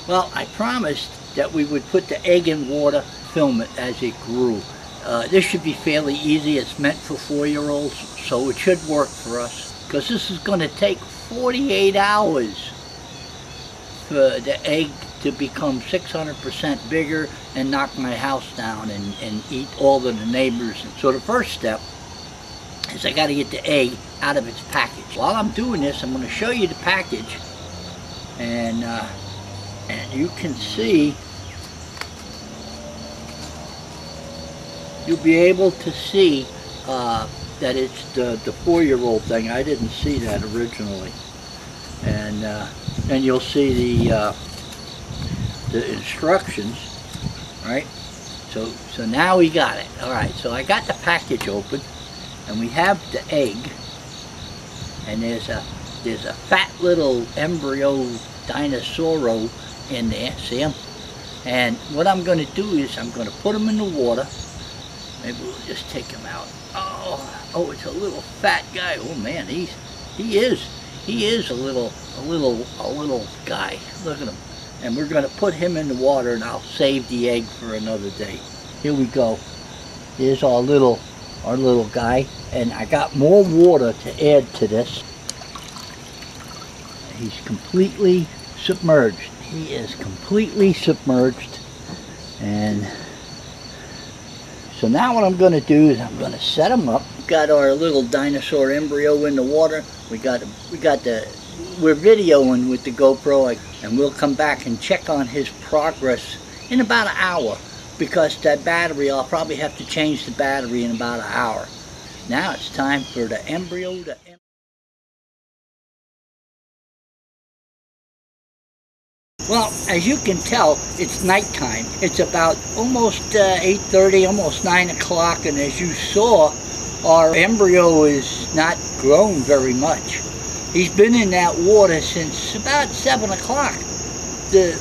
Well, I promised that we would put the egg in water, film it as it grew. This should be fairly easy. It's meant for 4-year-olds, so it should work for us. Because this is going to take 48 hours for the egg to become 600% bigger and knock my house down and eat all of the neighbors. So the first step is I got to get the egg out of its package. While I'm doing this, I'm going to show you the package, and you can see, you'll be able to see that it's the 4-year-old thing. I didn't see that originally, and you'll see the instructions, right? So now we got it. All right, so I got the package open, and we have the egg, and there's a fat little embryo dinosaur in there. See him? And what I'm going to do is I'm going to put him in the water. Maybe we'll just take him out. Oh, it's a little fat guy. Oh man, he is a little guy. Look at him. And we're going to put him in the water, and I'll save the egg for another day. Here we go. Here's our little guy, and I got more water to add to this. He's completely submerged. He is completely submerged, and so now what I'm going to do is I'm going to set him up. We've got our little dinosaur embryo in the water. We're videoing with the GoPro, and we'll come back and check on his progress in about an hour, because that battery, I'll probably have to change the battery in about an hour. Now it's time for the embryo to... Well, as you can tell, it's nighttime. It's about almost 8:30, almost 9 o'clock, and as you saw, our embryo is not grown very much. He's been in that water since about 7 o'clock.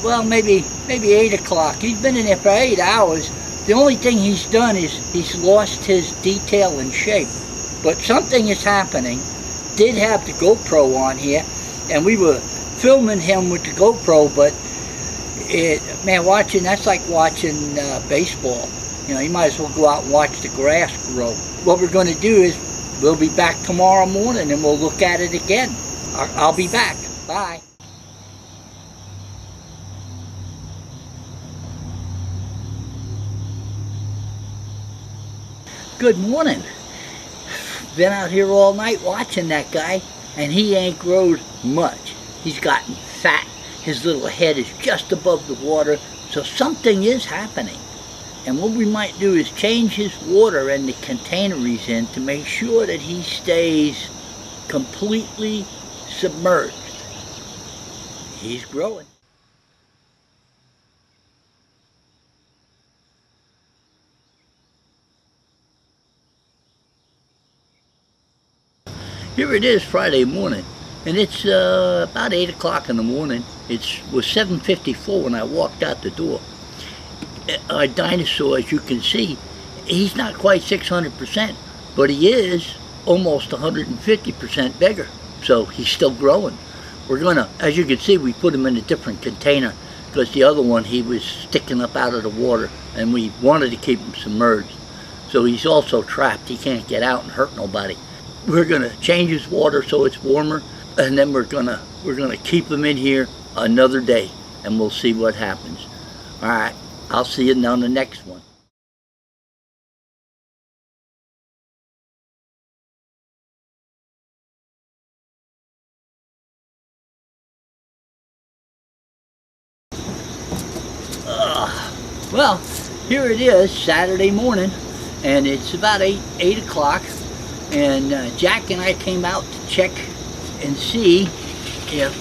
Well, maybe 8 o'clock. He's been in there for 8 hours. The only thing he's done is he's lost his detail and shape. But something is happening. Did have the GoPro on here, and we were filming him with the GoPro, but man, that's like watching baseball. You know, you might as well go out and watch the grass grow. What we're going to do is we'll be back tomorrow morning, and we'll look at it again. I'll be back. Bye. Good morning. Been out here all night watching that guy, and he ain't growed much. He's gotten fat. His little head is just above the water, so something is happening. And what we might do is change his water and the container he's in to make sure that he stays completely submerged. He's growing. Here it is Friday morning, and it's about 8 o'clock in the morning. It was 7:54 when I walked out the door. Our dinosaur, as you can see, he's not quite 600%, but he is almost 150% bigger. So he's still growing. We're gonna, as you can see, we put him in a different container because the other one, he was sticking up out of the water, and we wanted to keep him submerged. So he's also trapped. He can't get out and hurt nobody. We're gonna change his water so it's warmer, and then we're gonna keep him in here another day, and we'll see what happens. All right, I'll see you on the next one. Well, here it is, Saturday morning, and it's about 8 o'clock, and Jack and I came out to check and see if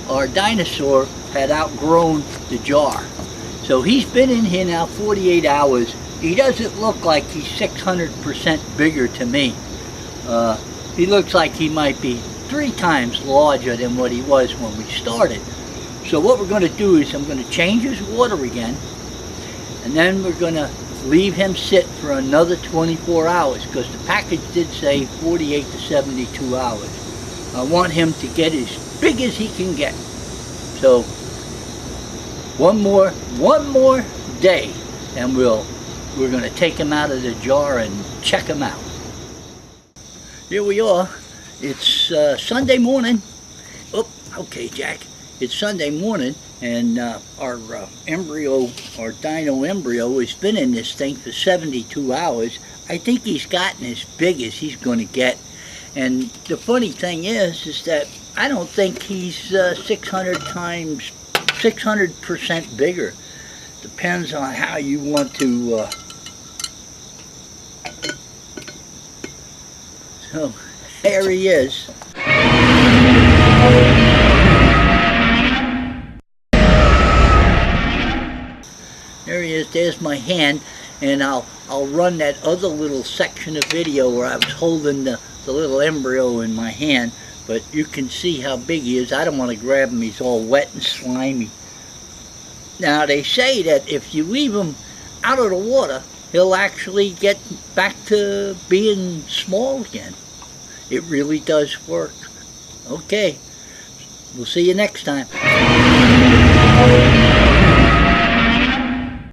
our dinosaur had outgrown the jar. So he's been in here now 48 hours. He doesn't look like he's 600% bigger to me. He looks like he might be 3 times larger than what he was when we started. So what we're going to do is I'm going to change his water again, and then we're going to leave him sit for another 24 hours because the package did say 48 to 72 hours. I want him to get as big as he can get. So One more day, and we're going to take him out of the jar and check him out. Here we are. It's Sunday morning. Oh, okay, Jack. It's Sunday morning, and our embryo, our dino embryo, has been in this thing for 72 hours. I think he's gotten as big as he's going to get. And the funny thing is that I don't think he's 600% bigger. Depends on how you want to. So there he is. There he is. There's my hand, and I'll run that other little section of video where I was holding the little embryo in my hand. But you can see how big he is. I don't want to grab him. He's all wet and slimy. Now they say that if you leave him out of the water, he'll actually get back to being small again. It really does work. Okay, we'll see you next time.